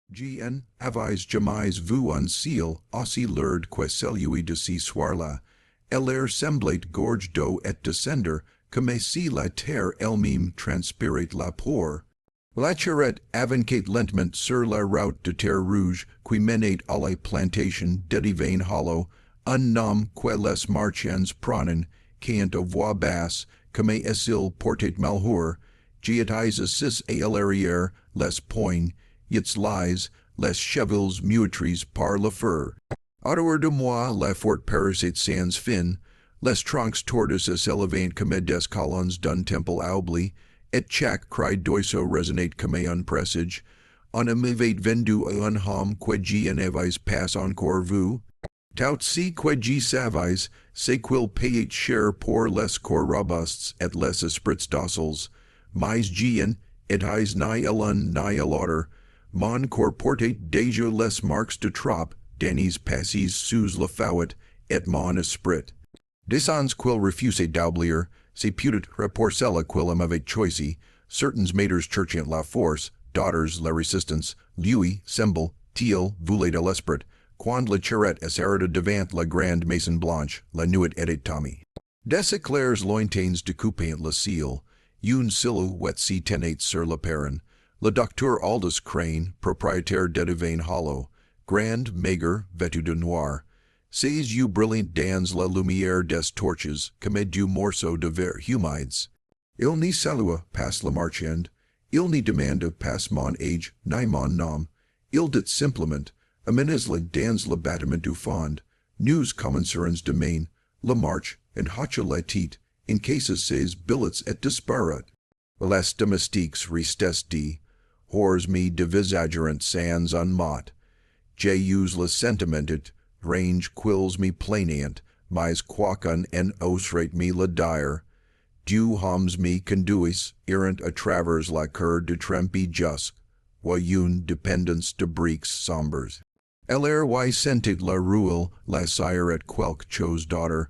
Gn avis jamais vu un ciel aussi lourd que celui de ce soir-là. L'air semblait gorge d'eau et descendre, comme si la terre elle-même transpirait la pour. La charrette avançait lentement sur la route de terre rouge qui menait à la plantation d'Adrian hollow, un nom que les marchands prenen, qu'ayant à voix basse, comme s'ils portaient malheur, j'étais assis à l'arrière, les poings, its lies, les chevaux meurtris par le feu. Autour de moi la forte paraissait sans fin, les troncs tortus s'élevaient comme des colonnes d'un temple oubli, et chaque cri d'oiseau résonnait comme un presage. On m'avait vendu à un homme que j'y n'avais pas encore vu. Tout ce que j'y savais, c'est qu'il payait cher pour les corps robustes et les esprits dociles. Mais j'y étais ni à l'un ni à l'autre. Mon corps portait déjà les marques de trop, Danny's passes sous la fouet, et mon esprit. Descends qu'il refusait d'oublier, c'est peut-être pour cela qu'il m'avait choisi, certains maîtres cherchant la force, daughters la résistance, lui, semble, t-il, voulait de l'esprit, quand la charrette s'arrêta devant la grande maison blanche, la nuit était tombée. Des éclairs lointains découpaient le ciel, une silhouette s'y tenait sur le perron. Le docteur Aldous Crane, propriétaire d'Adrian hollow, grand, maigre, vêtu de noir, ses yeux brillants dans la lumière des torches comme du morceau de verre humides. Il n'y salua pas le marchand, il n'y demanda pas mon âge ni mon nom, il dit simplement, amenez-le dans le bâtiment du fond, nous commencerons demain, la marche, en hocha la tête, in case ses billets et disparat. Les domestiques restaient dit, hors me devisagerant sans un mot. J'ai usé le sentimentet, range quills me plaignant, mais quoiqu'un en osrate me le dire. Dieu homs me conduis, errant à travers la cour de trempi jusque, ou une dépendance de briques sombres. L'air y sentit la ruelle, la sire et quelque chose d'autre,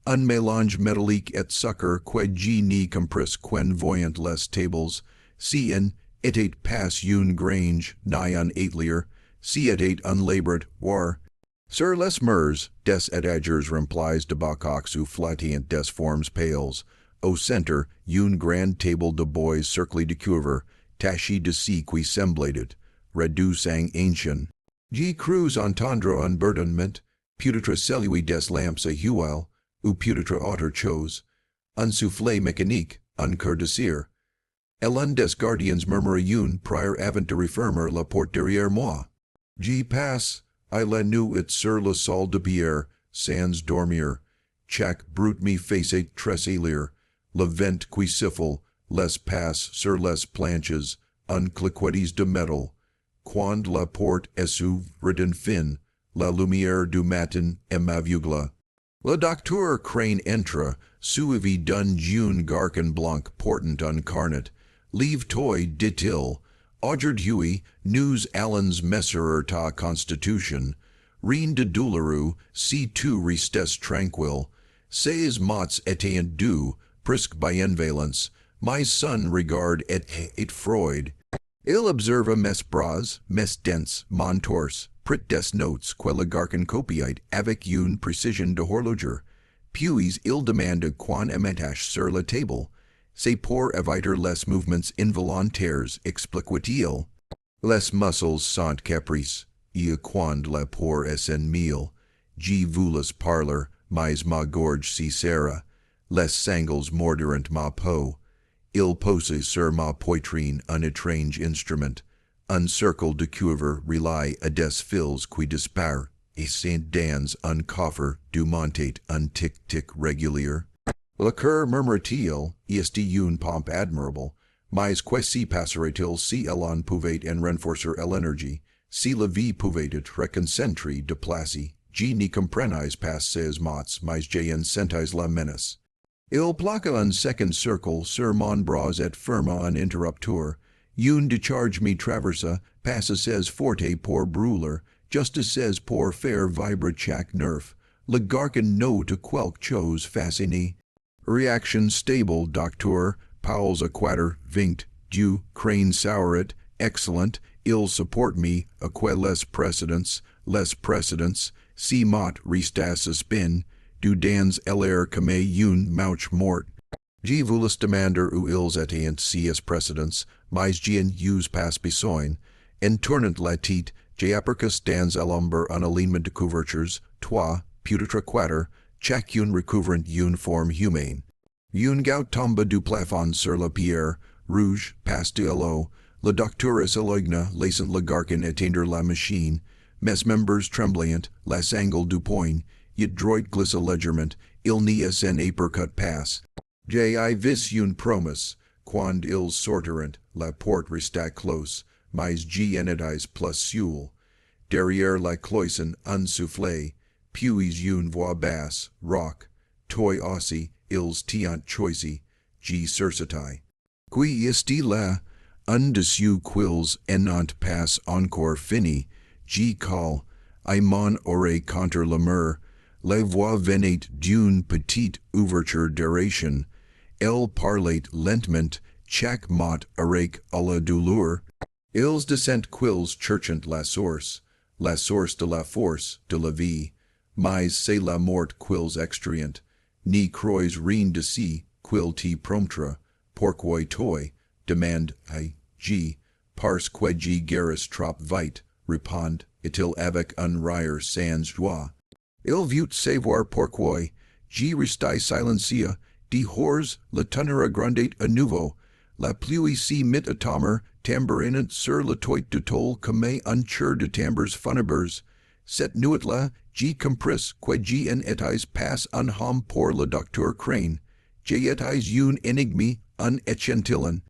un mélange métallique et sucre que j'y n'y compris quen voyant les tables, si en était pas une grange, ni un atelier, si était unlabored, war. Sur les murs, des étagères remplies de bocox ou flattant des formes pales, au centre, une grande table de bois cerclée de cuivre, tachée de ce qui semblait, redus en ancien. J'y crus entendre un bourdonnement, peut-être celui des lampes à huile, ou peut-être autre chose, un soufflet mécanique, un cœur de cire. Et l'un des gardiens murmura une prière avant de refermer la porte derrière moi. J'y passe, I la nuit sur le sol de pierre, sans dormir. Chaque brute me faisait tressaillir, le vent qui siffle, les pas sur les planches, un cliquetis de métal. Quand la porte s'ouvre enfin, la lumière du matin m'aveugle. Le docteur Crane entra, suivi d'un jeune garçon blanc portant un carnet. Lève-toi, dit-il. Aujourd'hui, nous allons messer ta constitution. Rien de douloureux, si tu restes tranquille. Ces mots étaient dus, presque bienveillance. My son regarde et Freud. Il observa mes bras, mes dents, mon torse, prit des notes que le garçon copiait avec une précision de horloger. Puis il demanda quand m'attache sur la table. C'est pour éviter les mouvements involontaires, expliqua-t-il. Les muscles sont caprices, et quand la peau est en mille. Je voulais parler, mais ma gorge se serra. Les sangles mordurent ma peau. Il posa sur ma poitrine un étrange instrument, un cercle de cuivre relié à des fils qui disparent, et dans un coffre du montait un tic-tic régulier. Le cœur, murmura-t-il, est une pompe admirable, mais que s'y passerait-il si elle en pouvait en renforcer l'énergie, si la vie pouvait être reconcentrer de place? Je n'y comprenais pas ces mots, mais j'ai en sentais la menace. Il plaqua un second cercle sur mon bras et ferma un interrupteur. Une décharge me traversa, passa ses forte pour brûler, juste ses pour faire vibrer chaque nerf. Le garçon note quelque chose fasciné. Reaction stable, docteur, Powell's Aquater, Vinct, du, Crane Sauret, excellent, ill support me, aque less precedence, si mot restas spin, du dans l'air comme une mouche mort. G voulus demander ou ils étant cs precedence, mais gian us pas besoin, en tournant latit, japercus dans l'ombre un alignment de couvertures, toi, putetre quater, chaque une recouvrant une forme humaine. Une gout tombe du plafond sur la pierre, rouge, passe de l'eau, le docteur est l'oigne, laissant le garcan éteindre la machine, mes membres tremblant, la sangle du poing, yet droit glisse légèrement, il n'y est en apercut passe. J.I. vis une promesse, quand ils sortirent, la porte resta close, mais G enedis plus seul. Derrière la cloison unsoufflé, puis une voix basse, rock, toi aussi, ils tiant choisi, G sursatai. Qui isti là, undessus quils enant passe encore fini, G call, I mon oreille contre la mur, la voix venait d'une petite ouverture d'aération, elle parlait lentement, chaque mot avec à la douleur. Ils descent quils cherchant la source de la force de la vie, mais c'est la mort quils extrient, ni crois rien de si, quil ti promptra, pourquoi toi, demande I, G, parce que G gueris trop vite, répond, est-il avec un rire sans joie. Il veut savoir pourquoi, G restai silencia, di hors le tenera grandet à nouveau, la pluie si mit atomer, tambourinant sur le toit du tol comme un chur de tambers funebres, cette nuit-là, G compris que G en etais passe un homme pour le docteur Crane, G etais une énigme un échantillon,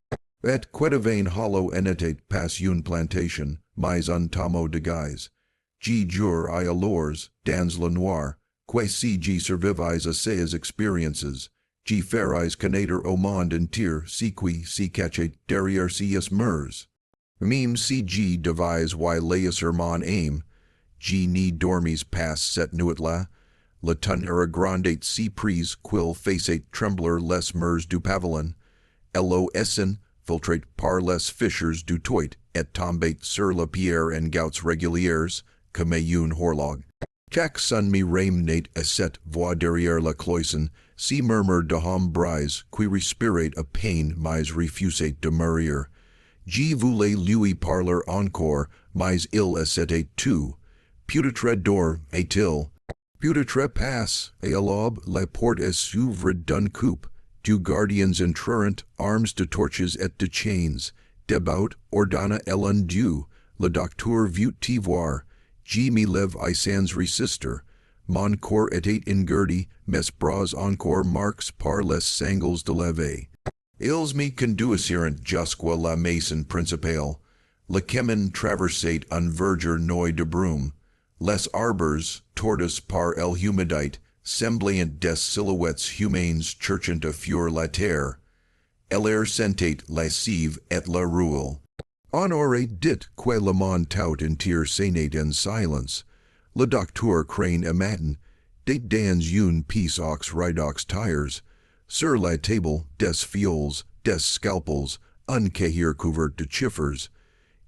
et quedavain hollow en était passe une plantation, mais un tomo de guise. G jure I alors, dans le noir, que si G survivis à ses expériences, G ferais connaître au monde entier si qui si cachet derrière cs murs. Même si G devise why laisser mon aim, G ni dormis passe cette nuit-là, le tonnerre grandet si prise quil facet trembler les murs du pavillon, lo essen filtrate par les fissures du toit et tombate sur la pierre en gouts régulières, comme une horloge. Chaque son me ramenait à cette voix derrière la cloison, si murmure de homme brise, qui respirate a peine mais refusait de mourir. G voulait lui parler encore, mais il essayait tout. Peut-être d'or est-il. Peut-être passe, et à l'aube la porte est s'ouvre d'un coup. Du gardiens entrerent, arms de torches et de chains. Debaut, ordonna ellen dieu, le docteur veut t'y voir. G me lève I sans résister. Mon corps était engourdi, mes bras encore marques par les sangles de leve. Ils me conduisirent jusque la maison principale. Le chemin traversait un verger noy de brume. Les arbres, tortus par el humidite, semblant des silhouettes humaines cherchant à fuir la terre. L'air sentait lascive et la roule. On aurait dit que le monde tout entier saignait en silence. Le docteur Crane matin, des dans une piece aux ridox tires. Sur la table, des fioles, des scalpels, un cahier couvert de chiffres.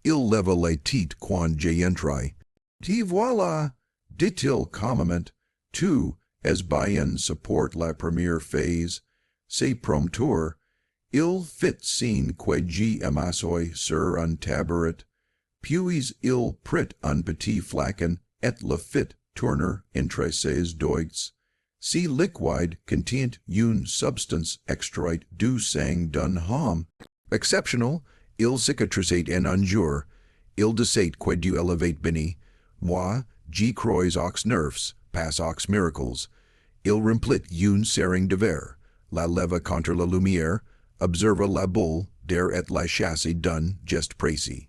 Il leva la tête quand j'entrai. Te voilà, dit-il calmement, tu, as bien support la première phase. C'est prompteur. Il fit signe que G amassoi sur un tabouret, puis il prit un petit flacon et le fit tourner entre ses doigts. Si liquide contient une substance extraite du sang d'un homme. Exceptional, il cicatrisait en un jour, il disait que du élevate bini, moi, G crois aux nerfs, passe aux miracles. Il remplit une sering de verre, la leva contre la lumière, observa la boule, der et la chasse d'un geste précis.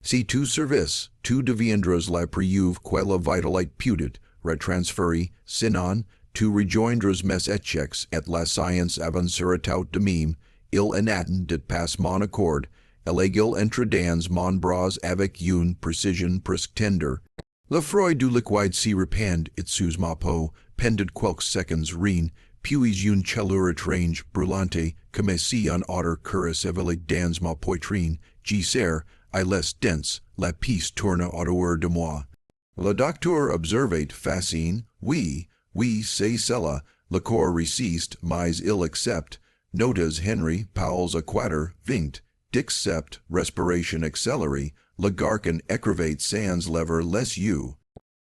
Si tu service, tu deviendras la preuve que la vitalité putit, retransferi, sinon, tu rejoindras mes échecs et la science avancera tout de même, il enatten dit passe mon accord, elegil entre dans mon bras avec une précision presque tender. Le froid du liquide si répand, it sous ma peau, pendant quelques secondes rien, puis une chaleur étrange, brûlante, comme si un otter cuirasse éveillé dans ma poitrine, G serre, I laisse dense, la piece tourne autour de moi. Le docteur observate fascine, oui, c'est cela, le corps resiste, mais il accepte, notas Henry Powell's Aquater, vingt, dixcept, respiration acceleri, le garcan écrivate sans lever les yeux.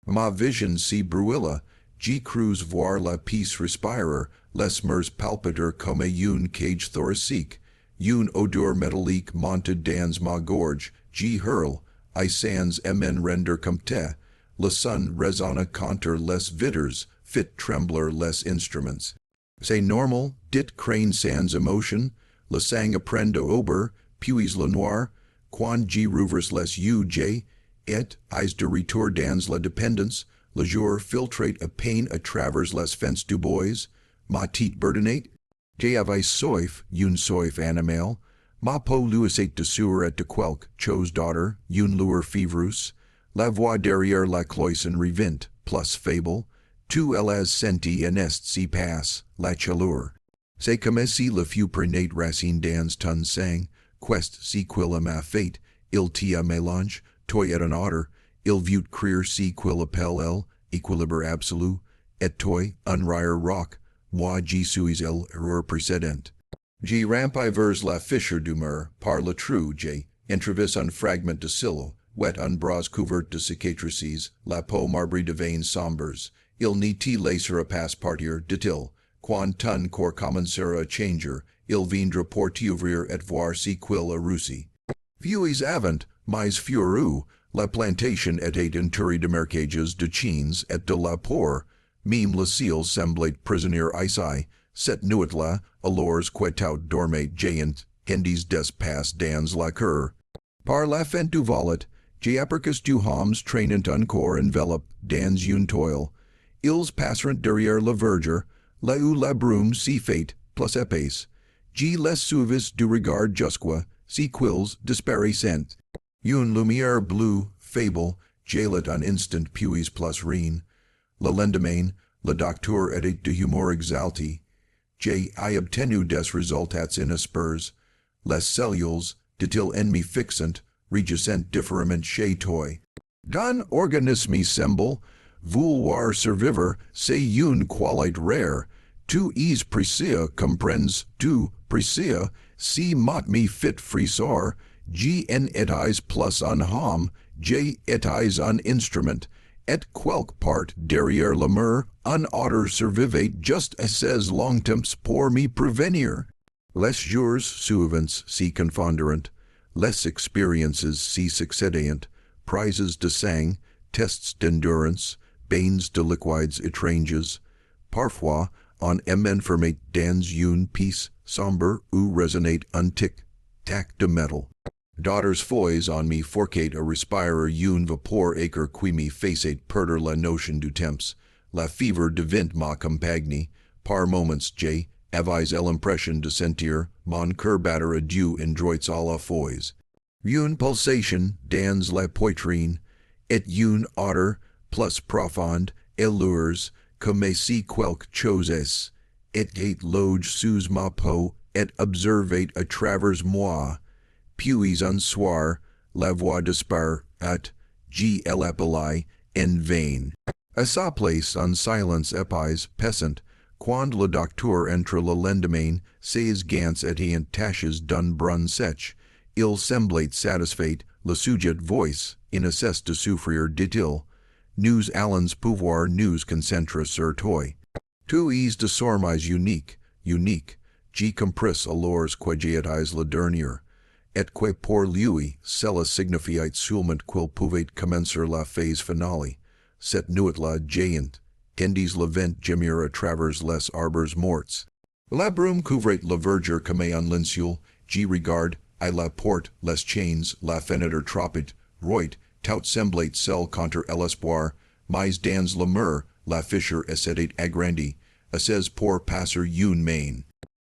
Ma vision si brûla, G cruz voir la piece respirer, les mers palpiter comme une cage thoracique, une odeur métallique monte dans ma gorge, G hurle, I sans mn render compte, le son résonne contre les vitres, fit trembler les instruments. C'est normal, dit crane sans emotion, le sang apprend ober, puis le noir, quand G rouvres les yeux J, et, eyes de retour dans la dépendance, le jour filtrate à peine à travers les fentes du bois, ma tête burdenate, J avais soif, une soif animal, ma peau luisait de sueur et de quelques chose daughter, une lueur fiévreuse, la voix derrière la cloison revint, plus fable, tu l'as senti en est si passe, la chaleur. C'est comme si le fut prenate racine dans ton sang, quest si quil ma fate, il tia mélange, toi et un otter, il vut crier si quil appelle el, équilibre absolu, et toi, unrire rock, moi G suis el erreur précédent. G rampai vers la fisher d'humeur, par le trou J, entrevis un fragment de silo, wet un bras couvert de cicatrices, la peau marbrée de veins sombres, il n'y t laisser à passe partir, dit-il, quand ton corps commencera à changer, il viendra pour t'ouvrir et voir si quil a roussi. Puis avant, mais fureux, la plantation était entourée de marquages de chines et de la por, même le ciel semblait prisonnier ici, cette nuit-là, alors qu'étout dormait géant, hendies des passe dans la cour. Par la fente du volet, j'apercus du homs trainant encore enveloppe dans une toile, ils passeront derrière la verger, là où la brume si fait, plus épaisse, G les suivis du regard jusqu'à, si quils disparaissent. Une lumière bleue, fable, jaillit un instant puis plus rien. Le lendemain, le docteur était de humeur exalté. J'ai obtenu des résultats inespérés. Les cellules, dit-il ennemi fixant, régissent différemment chez toi. Dans organisme semble, vouloir survivre, c'est une qualité rare. Tu es précis, comprends, tu, précis, si mot me fit frisor, G en etais plus un homme, J etais un instrument, et quelque part derrière la mer, un autre survivait just assez longtemps pour me prévenir. Les jours suivants si confonderont, les expériences si succédent, prizes de sang, tests d'endurance, bains de liquides étranges, parfois, on m'enfermait dans une pièce sombre où résonnait un tic-tac de métal. D'autres fois on me forcait à respirer une vapeur acre qui me faisait perdre la notion du temps. La fièvre devint ma compagne. Par moments j'avais l'impression de sentir mon cœur battre à deux endroits à la fois. Une pulsation dans la poitrine, et une autre, plus profonde, et lourds, comme si quelque chose était loge sous ma peau et observait à travers moi. Puis un soir, la voix disparaît, G l'appelait en vain. À sa place, un silence épais, pesant, quand le docteur entre le lendemain, ses gants étaient taches d'un brun sec. Il semblait satisfait, le sujet voice, in cesse de souffrir, dit-il. Nous allons pouvoir nous concentrer sur toi. Tu es de sormes unique, G compris alors que j'étais le dernier. Et que pour lui, cela signifiait seulement qu'il pouvait commencer la phase finale. Cette nuit-là géant, tandis le vent gémir à travers les arbres morts. La brume couvrait la verger comme un linceul. G regarde, à la porte, les chaînes, la fenêtre tropit, roit, tout semblait celle contre l'espoir, mais dans la mer, la fissure s'était agrandie, assez pour passer une main.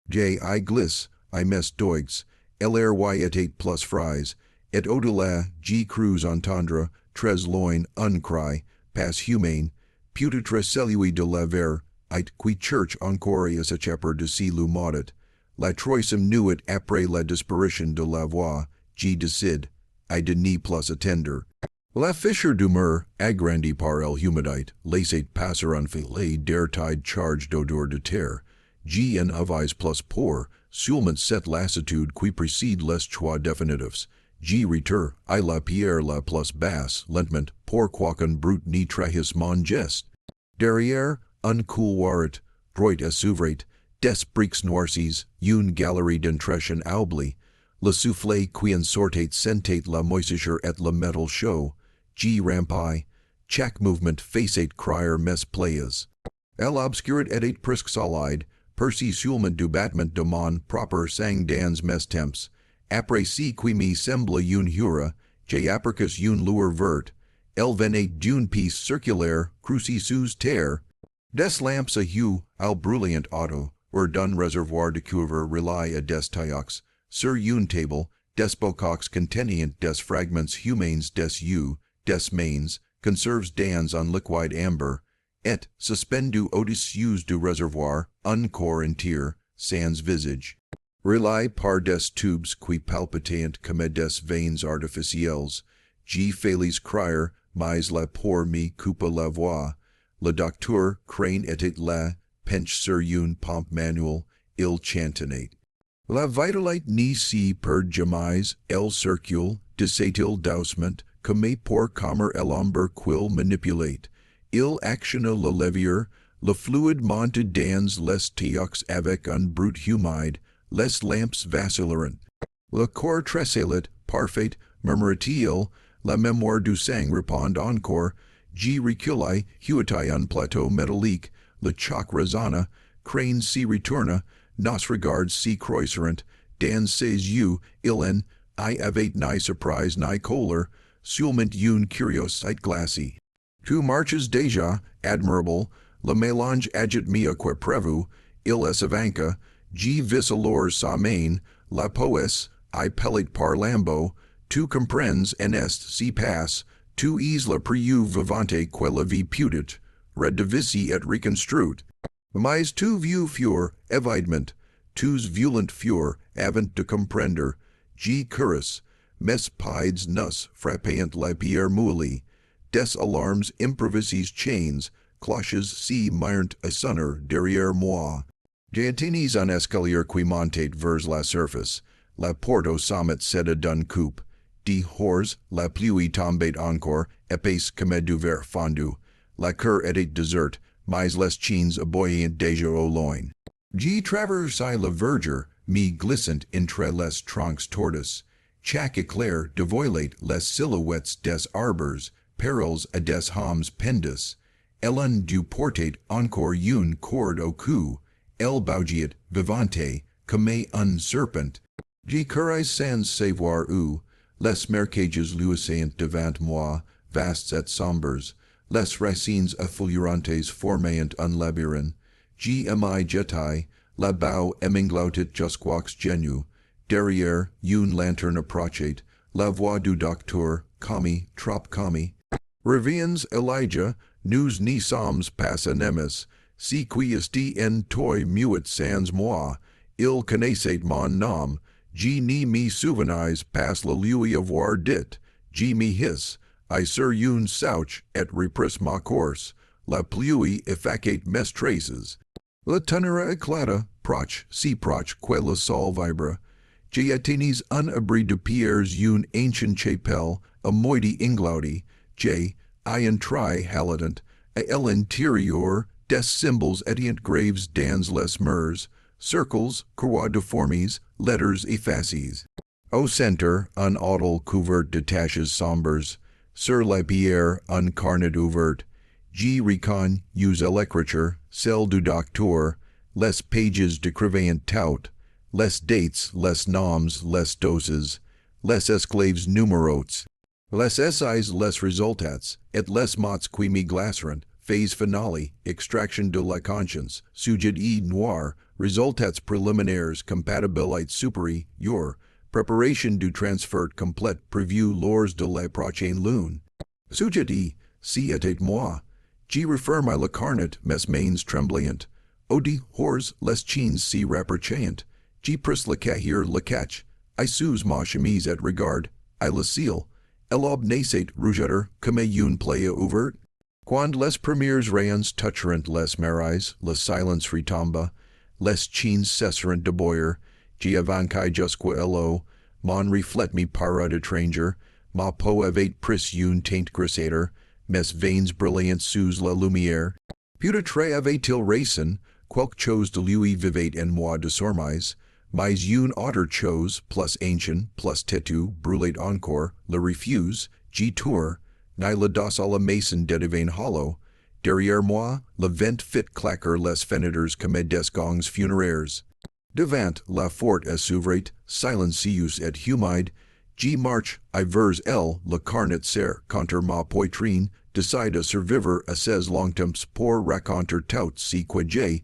J I glisse, I mes doigues, l'air y était plus frais, et au-delà, G cruz entendre, très loin, un cri, pas humain, peut-être celui de la ver, it qui cherche encore à s'échapper de si l'humodet. La troisième nuit après la disparition de la voix, G décide, I Denis plus attender. La Fisher d'humeur, agrandi par el humidite, lacet passer un filet der tide charge d'odeur de terre, G and avis plus pour, sûlement cette lassitude qui précède les choix définitifs, G retur, I la pierre la plus basse, lentement, pour quoiqu'un brut ni trahis mon geste. Derrière, un couloiret, droit et s'ouvrait, des briques noircies, une galerie d'entretien oubli, le soufflet qui en sortait sentait la moisissure et le metal chaud, G rampai, chaque mouvement facet crier mes playas. El obscuret et presque solide, perci sûlement du battement de mon proper sang dans mes temps, après si qui me semble une hura, j'ai apricus une lueur verte, el venait d'une piece circulaire, cruci sous terre, des lamps à hue, al brillant auto, or d'un réservoir de cuivre rely à des tailloux, sur une table, des bocoques contenant des fragments humains des yeux, des mains, conserves dans un liquide amber, et, suspendu au-dessus du réservoir, un corps entier, sans visage. Rely par des tubes qui palpitant comme des veines artificielles, G félis crier, mais la pour me coupe la voix, le docteur crane et la, penche sur une pompe manuelle, il chantonate. La vitalite ni si per jamais, el circule, desatil doucement, comme pour commer el ombre quil manipulate, il actionna le levier, le fluide monte dans les tiox avec un brut humide, les lamps vacilleront. Le corps tressaillit, parfait, murmura-t-il, la mémoire du sang répond encore, G reculi, huitai un plateau métallique, le choc résonna, crane si retourna, nos regards si croisirent, dans ses yeux, il en, I avais ni surprise ni choler, seulement une curiosité glacée. Tu marches déjà, admirable, le mélange agite mia que prévu, il es avanca, G vis alors sa main, la poes, I pellet par lambeau, tu comprends en est si passe, tu isla priu vivante que la vie putit, redivisi et reconstruit. Mais tu vieux fur, évidement, tus violent fur, avant de comprendre, G curus, mes pides nus frappant la pierre mouli, des alarmes improvises chains, cloches si mirent a sonner derrière moi. J'attenis un escalier qui montait vers la surface, la porte au sommet céda d'un coup, de hors, la pluie tombait encore, épaisse comme du verre fondu, la cour était déserte, mais les chiens aboyaient déjà au loin. J'y traversai la verdure, me glissant entre les troncs tortus, chaque éclair dévoilait les silhouettes des arbres, perils à des hommes pendus, ellen du portait encore une corde au cou, el bougiet vivante, comme un serpent. J'y courais sans savoir où, les marquages luissaient devant moi, vastes et sombres, les racines effulgurantes formaient un labyrinthe, G.M.I. jetai, la boue émingloutait jusqu'aux genoux, derrière, une lanterne approchait, la voix du docteur, commis, trop commis. Reviens, Elijah, nous n'y sommes pas ennemis, si quies en toi muet sans moi, il connaissait mon nom, G ni me souvenais pas le lui avoir dit, G me his, I sur une souch et repris ma course, la pluie effacait mes traces. La tonnerre éclata, proche, si proche que le sol vibra. J'ai attenis un abri de pierres une ancient chapelle, a moiti inglaudi, j'ai, I entrai halidant, à l'intérieur, des symboles étant graves dans les murs, circles, croix deformes, letters effacies. Au centre, un hôtel couvert de taches sombres, sur la pierre, un carnet ouvert, G recon, use l'écriture, celle du docteur, les pages d'écrivain tout, les dates, les noms, les doses, les esclaves numérotes, les essays, les résultats, et les mots qui me glaceront, phase finale, extraction de la conscience, sujet e noir, résultats préliminaires, compatibilité supérieure, préparation du transfert complète prévu lors de la prochaine lune. Sujet e, si était moi, J'y referme le carnet, mes mains tremblant, odi hors les chines si rapprochant, j'y pris le cahir le catch, I sous ma chemise et regard, ilacil, elob nasate rougeter, comme une playa ouvert. Quand les premiers rayons toucheront les marais, le silence retomba, les chines cesseront de boyer, giavanci jusque elo, mon reflet me parut étranger, ma peau avait pris une teinte grisâtre, mes veins brillantes sous la lumière. Peut-être avait-il raison, quelque chose de lui vivait en moi désormais, mais une autre chose, plus ancien, plus têtu, brûlait encore, le refuse, j'y tour, ni le dos à la maison devint hollow. Derrière moi, le vent fit claquer les fenêtres comme des gongs funéraires. Devant, la forte s'ouvrait, silencieux et humide, j'y marche, I vers elle, le carnet serre, contre ma poitrine, décide à survivre à ces longtemps pour raconter tout ce que j'ai,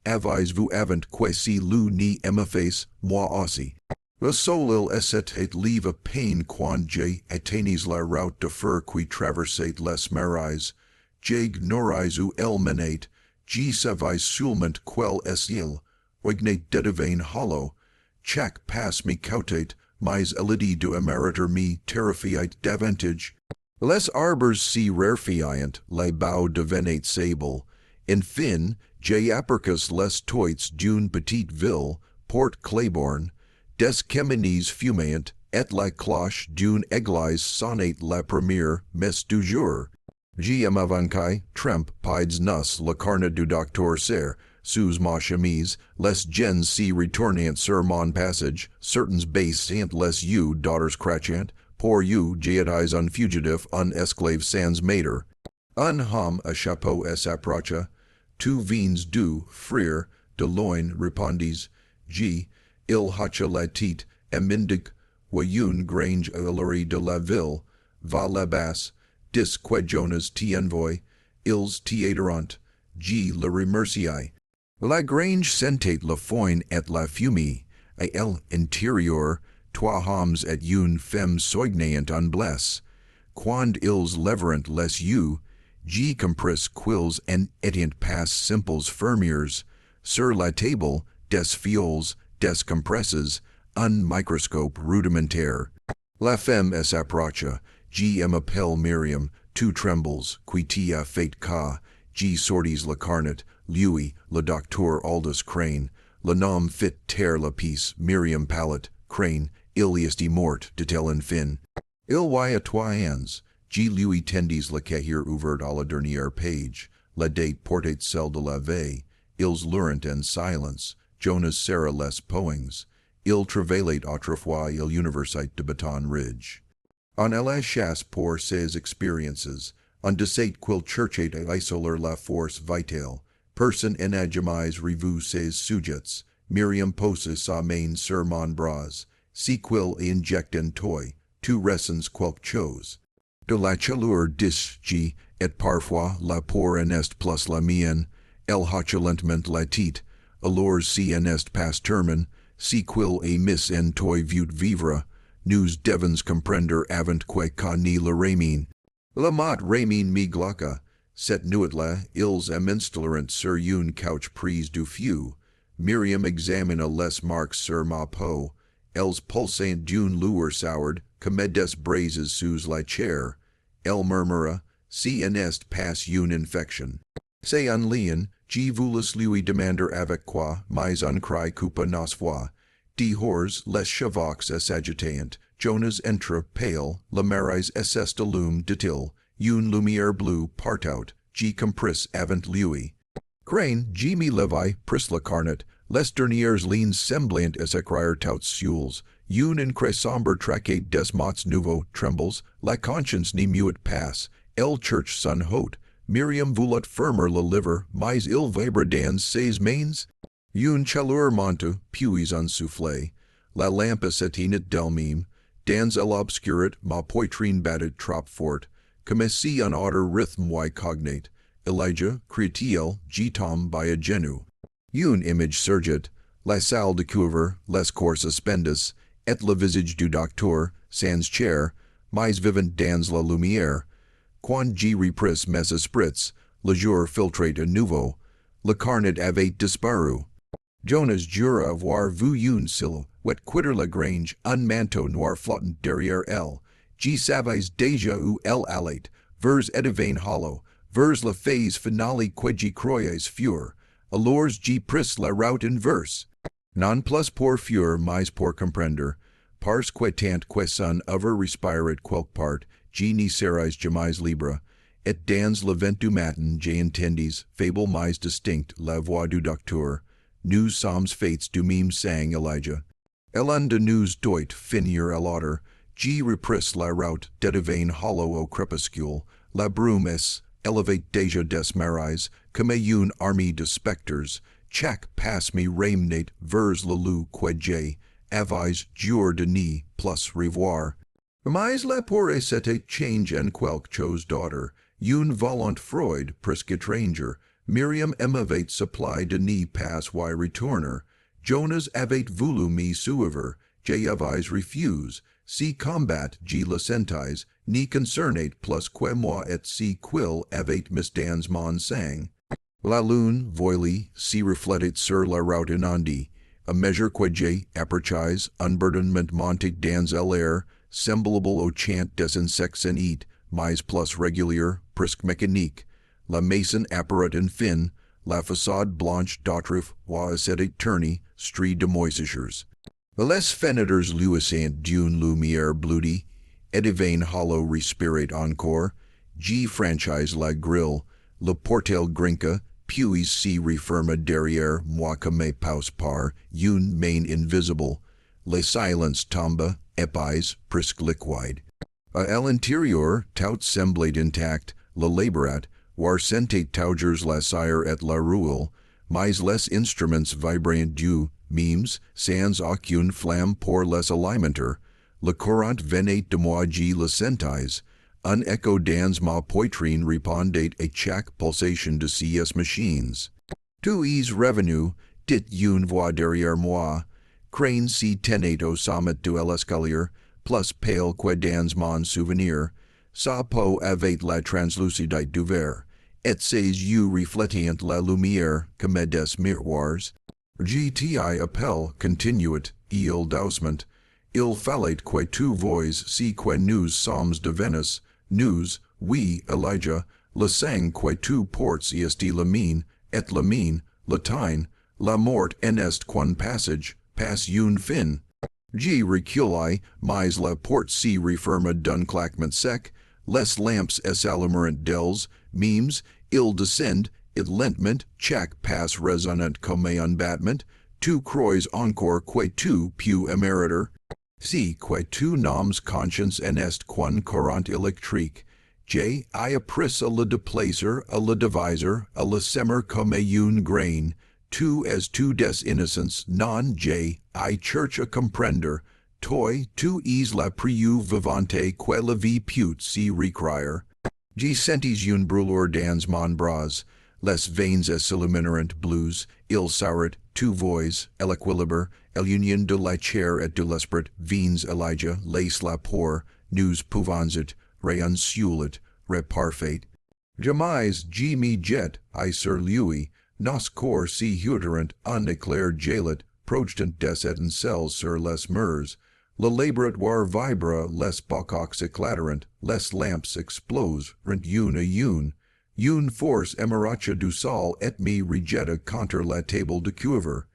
avez-vous avant que si lu ni m'efface, moi aussi. Le seul il essaie et livre peine quand j'ai atteint la route de fer qui traversait les marais, j'ignorais où elle menait, j'y savais seulement quel est il, oigne devint hollow, chaque pas me cautait, mais l'idée de émériter me terrifiait davantage. Les arbres si rarefiant, les boughs devenaient sable. Enfin, j'ai aperçu les toits d'une petite ville, Port Claiborne, des cheminées fumantes, et la cloche d'une église sonnait la première messe du jour. J'y m'avançai, trempe pieds nus le carnet du docteur serre, sous ma chemise, les gens si retournant sur mon passage, certains baissant les yeux daughters crachant, pour you j'étais un fugitif, un esclave sans maître. Un homme à chapeau s'approcha, tu viens d'où, frère, de loin, répondis, il hocha la tête, et m'indique, une grange à l'orée de la ville, va là-bas, dis que Jonas t'y envoie, ils t'y aideront, le remerciai. La grange sentait le foin et la fumée, et l'intérieur, trois hommes et une femme soignant en blesse. Quand ils leverant les yeux, j'y compris quils en étant pas simples fermiers. Sur la table, des fioles, des compresses, un microscope rudimentaire. La femme s'approcha, j'y m'appelle Miriam, tu trembles, qui t'y a fait cas, j'y sortis le carnet, lui, le docteur Aldous Crane, le nom fit terre la piece, Miriam Pallet, Crane, il est mort, dit-elle enfin. Il y a 3 ans, j'y lui tendis le cahier ouvert à la dernière page, la date portait celle de la veille, ils lurent en silence, Jonas serra les poings, il travaillait autrefois à l'université de Baton Rouge. On alla chasse pour ses expériences, on disait qu'il cherchait à isoler la force vitale, personne n'a jamais revu ses sujets, Miriam pose sa main sur mon bras, si qu'il injecte en toi, tu ressens quelque chose. De la chaleur dis-je, et parfois la pour en est plus la mienne, elle hocha lentement la tête, alors si en est pas termin, si qu'il est mis en toi vieux vivre, nous devons comprendre avant que ni le ramin. La mot ramin mi glauca, cette nuit-là, ils m'installèrent sur une couch prise du feu. Miriam examina les marques sur ma peau, elles pulsant d'une lueur sourde, comme des braises sous la chair. Elle murmura, si en est pas une infection. C'est un lien, je voulais lui demander avec quoi, mais un cri coupa nos voix. Dehors, les chevaux s'agitant, Jonas entre pale, la marais est allume, dit-il, une lumière bleue partout, je compris avant lui. Crane, je me levi, pris le carnet, les dernières lignes semblant à s'écrire toutes seules, une incre sombre traquet des mots nouveaux trembles, la conscience n'y muet pas, elle cherche son hôte, Miriam voulut fermer le livre, mais il vibre dans ses mains. Une chaleur monte, puis un souffle, la lampe s'éteignit d'elle-même, dans l'obscurité ma poitrine battit trop fort, comme si un autre rythme y cognate. Elijah, crie-t-il, j'y tombe by a genou. Une image surgit, la salle de couvre, les corps suspendus, et le visage du docteur, sans chair, mais vivant dans la lumière. Quand j'y repris mes esprits, le jour filtrait à nouveau, le carnet avait disparu. Jonas jura avoir vu une silhouette, wet quitter la grange, un manteau noir flottant derrière elle, G savais déjà ou elle allait, vers edivane hollow, vers la phase finale que G croyais fur, alors G pris la route inverse. Non plus pour fur, mais pour comprendre, parce que tant que son over respirat quelque part, G ni serais jamais libre, et dans le vent du matin J entendis, fable mais distinct, la voix du docteur, nous sommes fates du mime sang Elijah. Elan de nous doit finir à l'autre, G repris la route d'edivane hollow au crépuscule, la brume est élevée déjà des marais, comme une armée de spectres, chaque passe me ramenate vers le loup que j'ai, avais jour de ni plus revoir. Mais la pour cette change en quelque chose d'autre, une volant Freud presque étranger, Miriam m'avait supply de ni passe y retourner, Jonas avait voulu me suivre, j'avais refuse, si combat G le sentais, ni concernate plus que moi et si quil avait misdans mon sang. La lune, voilée, si reflétait sur la route inondée, a mesure que j'ai aperchise, unburdenment monte dans l'air, semblable au chant des insectes en eat, mais plus régulier, presque mécanique, la maison apparat enfin, la façade blanche d'autres voix cette tournée, strie de moisissures. Les fenêtres luisantes d'une lumière bloody, edivane hollow respirate encore, G franchise la grille, le portail grinca, puis si referme derrière moi comme passe par, une main invisible, les silences tombe, épais, presque liquide. À l'intérieur, tout semblait intact, le laborat, war sentait toujours la cire et la rouille, mais les instruments vibrant du, mimes, sans aucune flamme pour les alimenter, le courant venait de moi G le sentais, un écho dans ma poitrine répondait à chaque pulsation de ces machines. Tu es revenu, dit une voix derrière moi, crane si tenait au sommet de l'escalier, plus pale que dans mon souvenir, sa peau avait la translucidité du verre, et ses yeux reflétant la lumière comme des miroirs. Gti appel continuait, il doucement, il fallait que tu vois si que nous sommes de Venus, nous, oui, Elijah, le sang que tu portes est la mine, et la mine, latin, la mort en est qu'un passage, passe une fin. G reculai, mais la porte si referma d'un claquement sec, les lamps s'allumerent d'elles, mimes, il descend, it lentement, chaque passe résonnant comme un battement, tu crois encore que tu peux émériter. Si que tu noms conscience en est qu'un courant électrique, J I appris à le déplacer, à le diviser, à le semer comme une grain, tu as tu des innocence, non J I cherche à comprendre, toi tu es la priu vivante que la vie peut si recrire. G sentis une brûlure dans mon bras, les veins s'illuminèrent bleus, il saurait, tu vois, l'équilibre, l'union de la chair et de l'esprit, vins Elijah, laisse la pour, nous pouvons it, réinsulet, reparfait. Jamais G me jet, I sur lui, nos corps si huderant, en éclair gelat, projtant des étincelles sur les murs, le laboratoire vibra, les bocoques éclaterant, les lamps explosent, rent une à une force émeracha du sol et me rejeta contre la table de cuivre.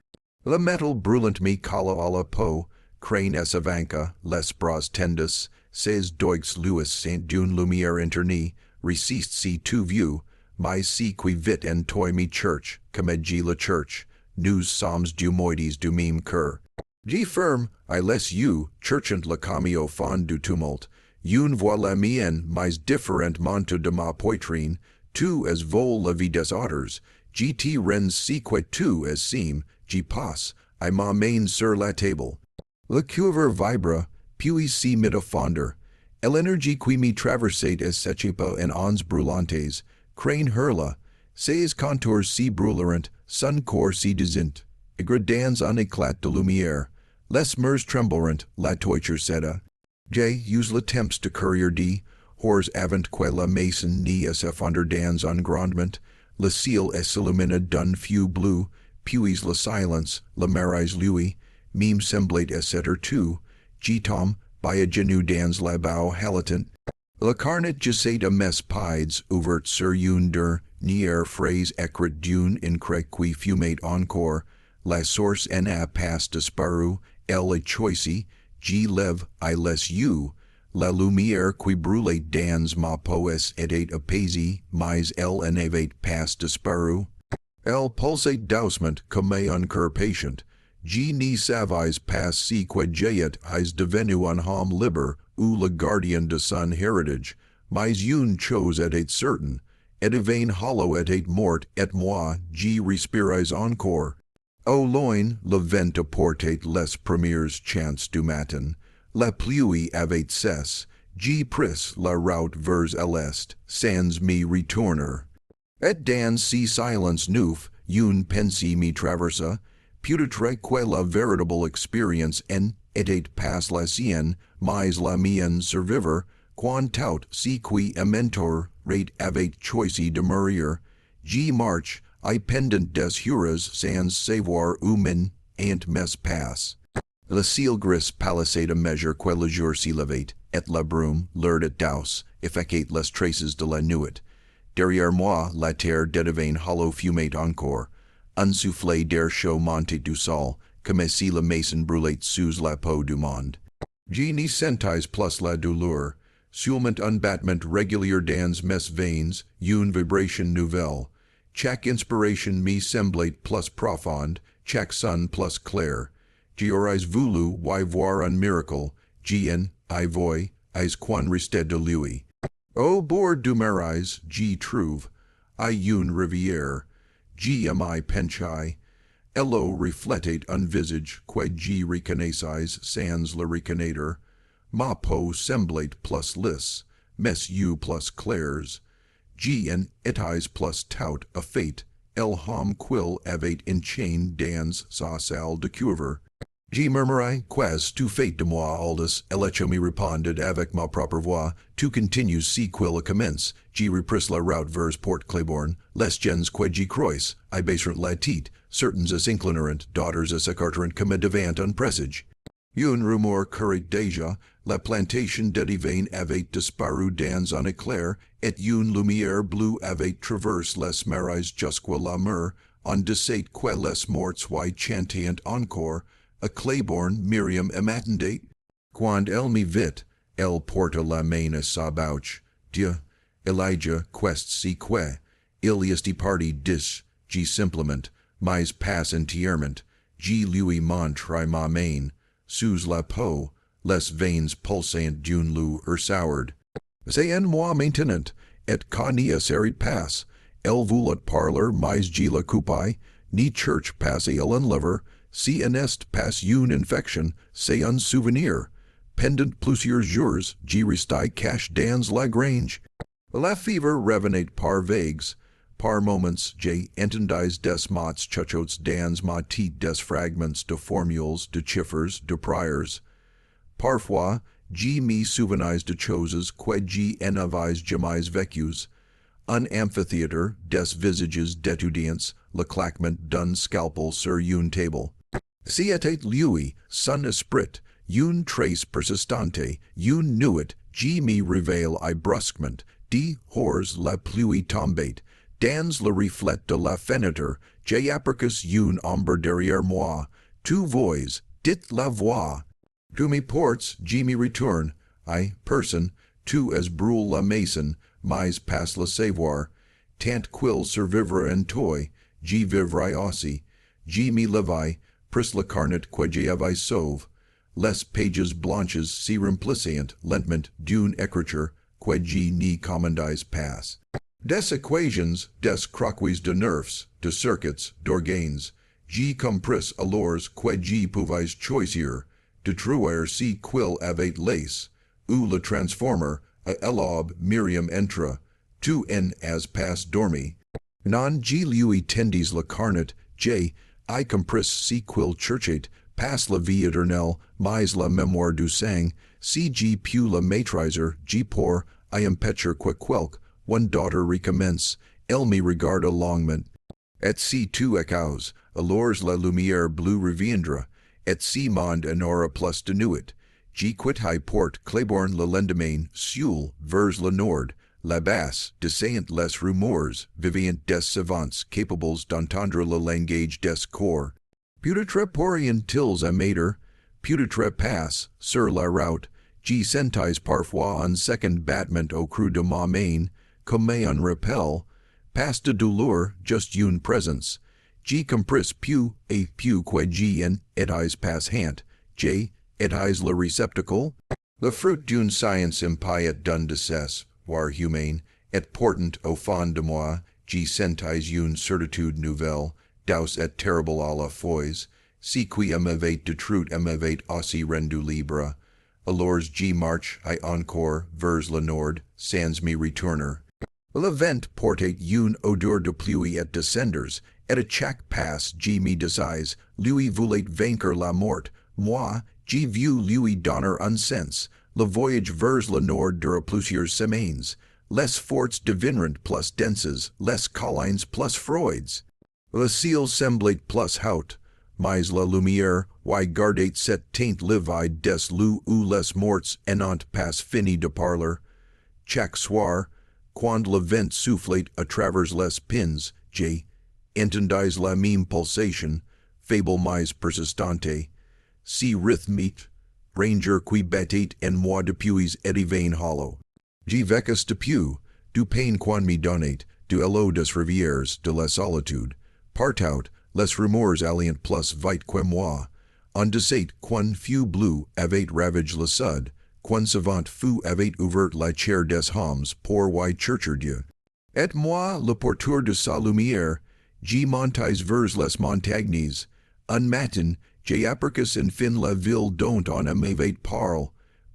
Le métal brûlant me colla à la peau, crane es avanca, les bras tendus, ses doigts luis saint d'une lumière interne, resist si tu vieux, mais si qui vit en toi me church, comme G la church, nous sommes du moides du mime cœur. G firme, I laisse you, churchant la comme au fond du tumulte, une voix la mienne, mais différent monte de ma poitrine, tu as vol la vie des autres, G te rends si que tu as seem, G passe, I ma main sur la table. Le cuivre vibra, puis si mit a fonder, l'énergie qui me traversait es s'échappa en ons brûlantes, crane hurla, ses contours si brûlerant, son corps si desint, gradans en éclat de lumière, les murs tremblerant, la toiture ceda. J use le temps de courier d, hors avant que la maison ni es fonder dans un grandement, le ciel s'illumina d'un feu bleu, puis le silence, le marais lui, meme semblate etc. 2, G-tom, by genu dans labau halatant. Le carnet gisate a mes pides, ouvert sur une der, nier phrase écrit d'une incre qui fumate encore, la source en a passe disparu, elle est choisi, G lev, I less you, la lumière qui brûlait dans ma poes était apaisée, mais elle en avait passe disparu. Elle pulsate dousement comme un cœur patient, G ni savais passe si que jayet is devenu un homme libre, ou le gardien de son héritage, mais une chose était certain, et vain hollow était mort, et moi, G respirais encore. Au loin, le vent apportait les premières chances du matin, la pluie avait cessé, G pris la route vers l'est, sans me retourner. Et dans si silence neuf, une pensée me traversa, peut-être que la véritable expérience en était pas la sienne, mais la mienne survivre, quand tout si qui mentor rate avait choisi de mourir, G marche, I pendant des heures sans savoir où men ant mes passe. Le ciel gris palisade à mesure que le jour s'élevait, et la brume, lourde et douce, effacait les traces de la nuit. Derrière moi, la terre devint hollow fumait encore. Un soufflet d'air chaud montait du sol, comme si la maison brûlait sous la peau du monde. G ni sentais plus la douleur, seulement un battement régulier dans mes veins, une vibration nouvelle. Chaque inspiration me semblait plus profonde, chaque son plus clair. J'aurais voulu y voir un miracle, Gien, I voy, is quan restait de lui. Au bord du marais, G trouve, I une rivière, G am I penchai, Ello refletait un visage que G reconnaissais sans le reconnaître, ma peau semblait plus lisse, mes yeux plus clairs, G en etais plus tout a fait, el homme quil avait enchaîné dans sa salle de cuivre. G murmurai, quas tu fais de moi aldus, elecho me réponded avec ma propre voix, tu continues si quil a commence, G repris la route vers Port Claiborne, les gens que G crois, I baserant la tite, certains as inclinerant, daughters as accarterant comme devant un presage. Une rumeur courait déjà, la plantation de divin avait disparu dans un éclair, et une lumière bleue avait traversé les marais jusqu'à la mer, on disait que les morts y chantaient encore, a Claiborne, Miriam m'attendait. Quand elle me vit, elle porta la main à sa bouche. Dieu, Elijah, quest si que, il est parti dis, G simplement, mais pas entièrement, G lui montre ma main, sous la peau, les veins pulsant d'une lueur soured. C'est en moi maintenant, et quand n'y serait pas, elle voulut parler, mais G la coupai, ni church passe elle en lever, si en est pas une infection, c'est un souvenir. Pendant plusieurs jours, G restai cache dans la grange. La fever revenait par vagues, par moments, J entendais des mots chuchots dans ma tête des fragments de formules, de chiffres, de prières. Parfois, G me souvenais de choses que G en avais jamais vécues. Un amphithéâtre, des visages d'étudiants, le claquement d'un scalpel sur une table. Si était lui, son esprit, une trace persistante, une nuit, G me révèle I brusquement, di hors la pluie tombait, dans le reflet de la fenêtre, J apricus une ombre derrière moi, tu vois, dit la voix. To me ports, G me retourne, I, person, tu as brûle la maison, mais pas le savoir, tant quil survivre en toi, G vivrai aussi, G me levi, pris le carnet que j'avais sauve, les pages blanches si remplissant lentement d'une écriture que G ni commandais pas. Des equations, des croquis de nerfs, de circuits, d'organes, G compris alors que G pouvais choisir, de trouver si quil avait lace, ou le transformer, à elob Miriam entra, tu en as pas dormi. Non G lui tendis le carnet, J, I compris si quil cherchet, pas la vie éternelle, mais la mémoire du sang, si G pu la maîtriser, G pour, I empêcher que quelque, one daughter recommence, elle me regarda longuement. Et si tu écoutes, alors la lumière bleue reviendra, et si monde honora plus denuit. G quit high port Claiborne le lendemain, Seul, vers le nord, la basse, descendant les rumeurs, vivant des savants capables d'entendre le langage des corps. Peut-être pourrien tils amateur, peut-être passe, sur la route, G sentais parfois un second battement au creux de ma main, comme un rappel, passe de douleur, just une présence. G compris più et più que G en etais passant, J etais le réceptacle, le fruit d'une science impiet d'un décès, voire humain, et portant au fond de moi, G sentais une certitude nouvelle, douce et terrible à la fois, si qui m'avait détruit m'avait aussi rendu libre. Alors G marche I encore vers le nord, sans me retourner. Le vent portait une odeur de pluie et de cendres, et à chaque pas G me disais, lui voulait vaincre la mort, moi, G vu lui donner un sens. Le voyage vers le nord dura plusieurs semaines. Les forts devinrent plus denses, les collines plus froides. Le ciel semblait plus haut, mais la lumière, y gardait cette teinte livide des lieux où les morts n'ont pas fini de parler. Chaque soir, quand le vent soufflait à travers les pins, J. entendais la même pulsation, faible mais persistante, si rythmique, ranger qui battait en moi depuis Edivain hollow. J. vecus depuis, du pain quan me donnait, du elo des rivières, de la solitude, partout, les rumeurs alliant plus vite que moi, on disait quan feu bleu avait ravagé le sud, quan savant fou avait ouvert la chair des hommes pour y chercher Dieu. Et moi, le porteur de sa lumière, J. montais vers les montagnes, un matin, J. apricus en fin la ville dont on m'avait parlé,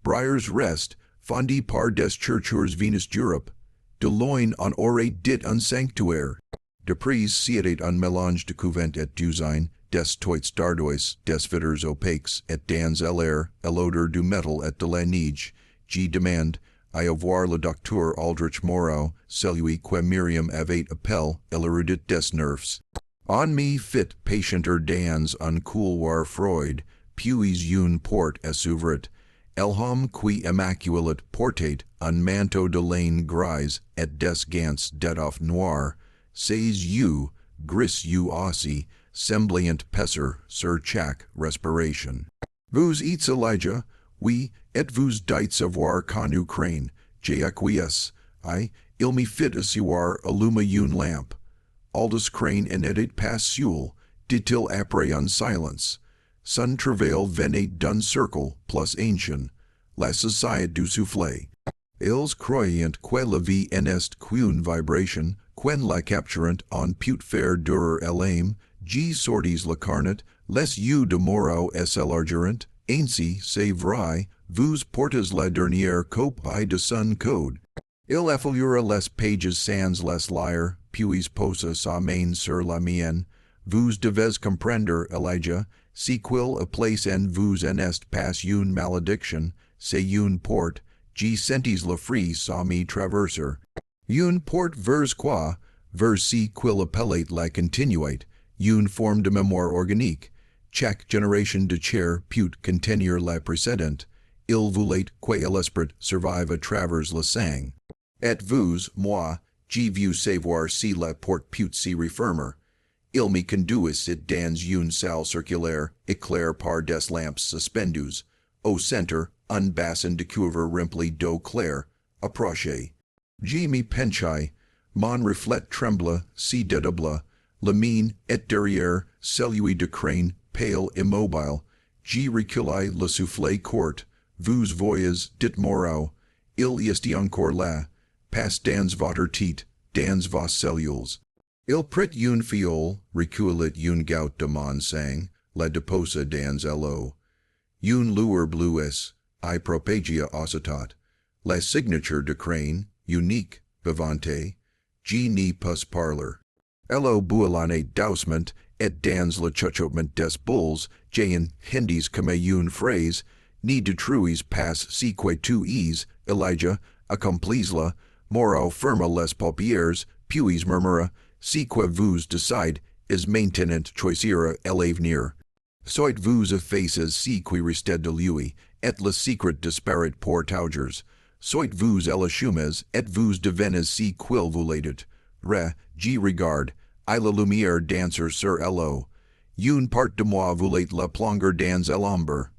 briars rest, fondi par des chercheurs Venus d'Europe, de loin on aurait dit un sanctuaire. De prise siérait un mélange de couvent et d'usine, des toits dardois, des vitres opaques, et dans l'air, l'odeur du métal et de la neige. J. demande, à avoir le docteur Aldrich Moreau, celui que Miriam avait appelé l'érudit des nerfs. On me fit patienter dans un couloir froid, puis une porte s'ouvrit. L'homme qui immaculate portait un manteau de laine grise et des gants d'étoffe noire, ses yeux, gris yeux aussi, semblant pesser sur chaque respiration. Vous êtes Elijah, oui, et vous dites savoir qu'en Ukraine, j'acquiesce, il me fit asseoir allume une lampe. Aldous crane en était pas seul, dit-il après en silence. Son travail venait d'un cercle plus ancien, la société du souffle. Ils croyant que la vie en est qu'une vibration, quand la capturant on put faire durer elle-même, G sortis la carnet, les yeux de Moreau s'élargirent, ainsi, c'est vrai, vous portez la dernière copie de son code. Il effleura les pages sans les lire, puis posa sa main sur la mienne. Vous devez comprendre, Elijah, si quil a place en vous en est pas une malédiction, c'est une porte, G sentis la free sa me traverser. Une porte vers quoi, vers si quil appellate la continuate, une forme de mémoire organique. Chaque génération de chair put contenir la précédente. Il voulait que l'esprit survive à travers le sang. Et vous, moi, j'ai vu savoir si la porte put s'y refermer. Il me conduisit dans une salle circulaire, éclairée par des lampes suspendues. Au centre, un bassin de cuivre rempli d'eau claire, approché. J'ai me penchai, mon reflet trembla, si dédable, la mine et derrière, celui de crâne, pale immobile. J'ai reculé le soufflet court, vous voyez, dit Moreau, il est encore là, passe dans votre tête, dans vos cellules. Il prit une fiole, reculit une goutte de mon sang, la deposa dans l'eau. Une lueur blues, I propagia occitat, la signature de crâne, unique, vivante, G ni pus parler. Elo builane dousement, et dans le chuchotement des bulls, j'en hindis comme une phrase, ni detruis pas si que tu es, Elijah, accomplisse-la, Moreau ferma les paupières, puis murmura, si que vous decide, is maintenant choisir l'avenir. Soit vous effaces si qui rested de lui, et le secret disparate pour taugers. Soit vous elashumes, et vous devenez si quil voulatit. Re, G regard, I la lumière dancer sur elo. Une part de moi voulait la plonger dans l'ombre.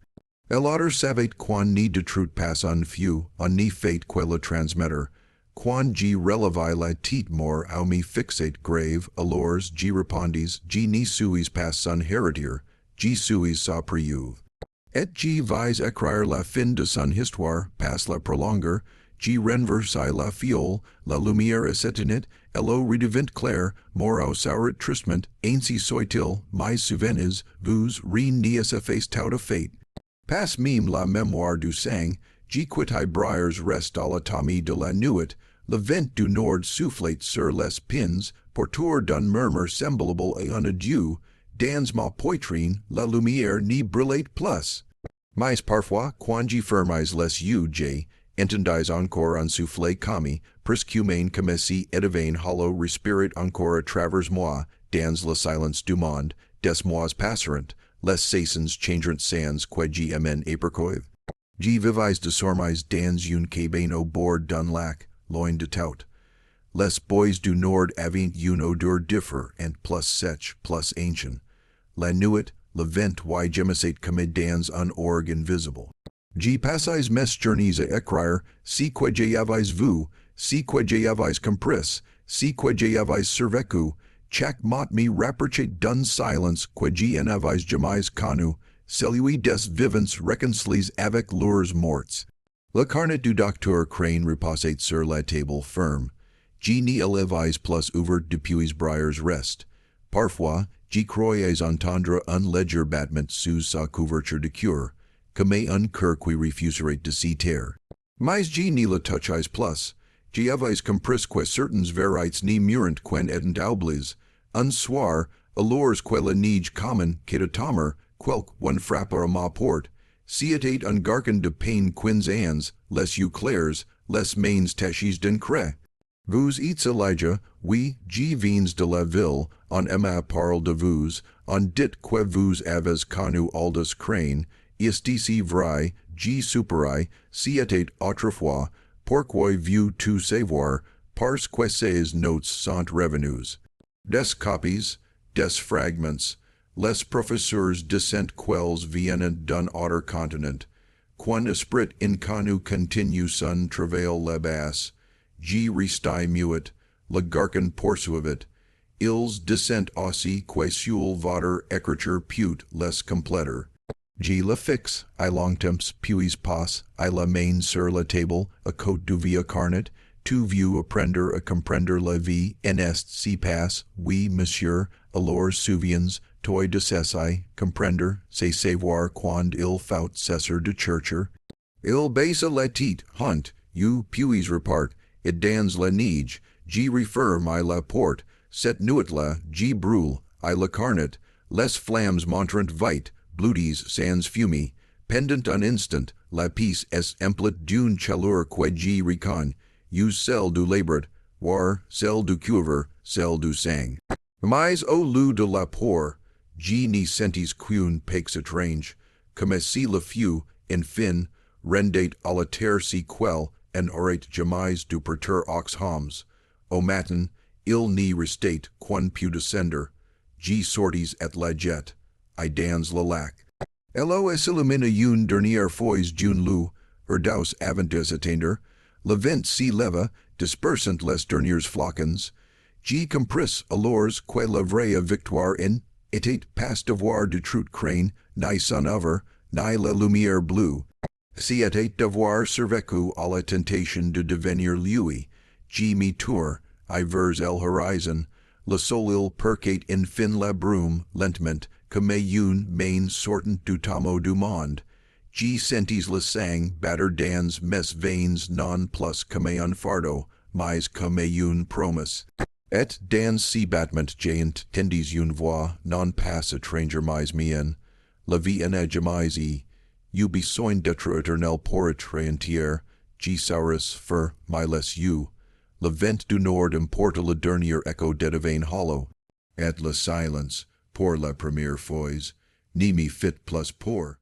L'autre savait quan ni de trut passe en feu, on ni fate que le transmetter. Quan G relevi la tit mort au mi fixate grave, alors G répondis, G ni suis passe son héritier, G suis sa priuve. Et G vis écrire la fin de son histoire, passe la prolonger, G renversi la fiole, la lumière s'éteignit, l'eau redevint claire, mort saurit tristement, ainsi soit-il, mais souvenirs, vous, rien n'y efface tout de fate. Passe mime la mémoire du sang, G quittai briars reste à la tamie de la nuit, le vent du nord soufflait sur les pins, porteur d'un murmure semblable à un adieu, dans ma poitrine, la lumière n'y brillait plus. Mais parfois, quand G fermais les yeux, J, entendais encore un souffle commis, presque humain comme si édevane hollow respirait encore à travers moi, dans le silence du monde, des mois passeront, les saisons changeront sans que G amen apercoive. G vivis de sormais dans une cabane au bord d'un lac, loin de tout. Les bois du nord avaient une odeur diffère and plus sèche, plus ancient. La nuit, le vent y gemissait comme dans un orgue invisible. G passais mes journées à écrire, si que j'avais vu, si que j'avais compris, si que j'avais survécu, chaque mot me rapprochait d'un silence que je n'avais jamais connu, celui des vivants réconciliés avec leurs morts. Le carnet du docteur Crane reposait sur la table ferme. G n'y élevais plus ouvert depuis briars rest. Parfois, G croyais entendre un léger battement sous sa couverture de cure, comme un cœur qui refuserait de s'y taire. Mais G n'y le touchais plus. G avais compris que certaines vérités n'y murent quen étant oublies. Un soir, alors que la neige commune qu'est tomer, quelque one frappe à ma porte, si était un garçon de pain quins ans, les yeux clairs, les mains tachies d'un craie. Vous êtes Elijah, oui, G vins de la ville, on Emma parle de vous, on dit que vous avez connu Aldous Crane, ici vrai, G superai, si était autrefois, pourquoi vous tout savoir, parce que ces notes sont revenus. Des copies, des fragments, les professeurs descent quels viennent d'un autre continent, quan esprit inconnu continue son travail là-bas, G restai muet, le garçon poursuivit, ils descent aussi que sur votre écriture pute les compléter. G le fixe, I longtemps puis passe, I la main sur la table, à côté du via carnet, tu vieux apprendre à comprendre la vie, en est si passe, oui, monsieur, alors souviens, toi de cesser, comprendre, c'est savoir quand il faut cesser de chercher. Il baisse la tête, hunt, you puis repart, it dans la neige, G refer my la porte, cette nuit-là, G brûle, I la carnet, les flammes montrant vite, bloodies sans fumée, pendant un instant, la piece est emplit d'une chaleur que G recon, use celle du labret, war celle du cuivre, celle du sang. Mais au lieu de la pour, G ni sentis qu'une paix étrange, comme si le feu, en fin, rendait à la terre si quel, en aurait jamais du perter aux hommes. Au matin, il n'y restait qu'un put descendre. G sortis et la jet. I dans le lac. Elo s'illumina une dernière fois d'une lue, erdaus avant de s'éteindre, le vent s'y leva, dispersant les derniers flocons. G compris alors que la vraie victoire en était pas de voir du trut crane, ni son œuvre, ni la lumière bleue. Si était de voir survécu à la tentation de devenir lui. G mi tour, I vers el horizon, le soleil perquait en fin la brume, lentement, comme une main sortant du tamo du monde. G sentis le sang batter dans mes veins non plus comme un fardeau, mais comme une promesse. Et dans si battement j'ayant tendis une voix non pas étranger mais mien, la vie en jamais you besoin d'être éternel pour être entière, G saurus fer my les you. Le vent du nord importe le dernier écho d'Edevane hollow. Et le silence, pour la première fois, Nimi fit plus poor.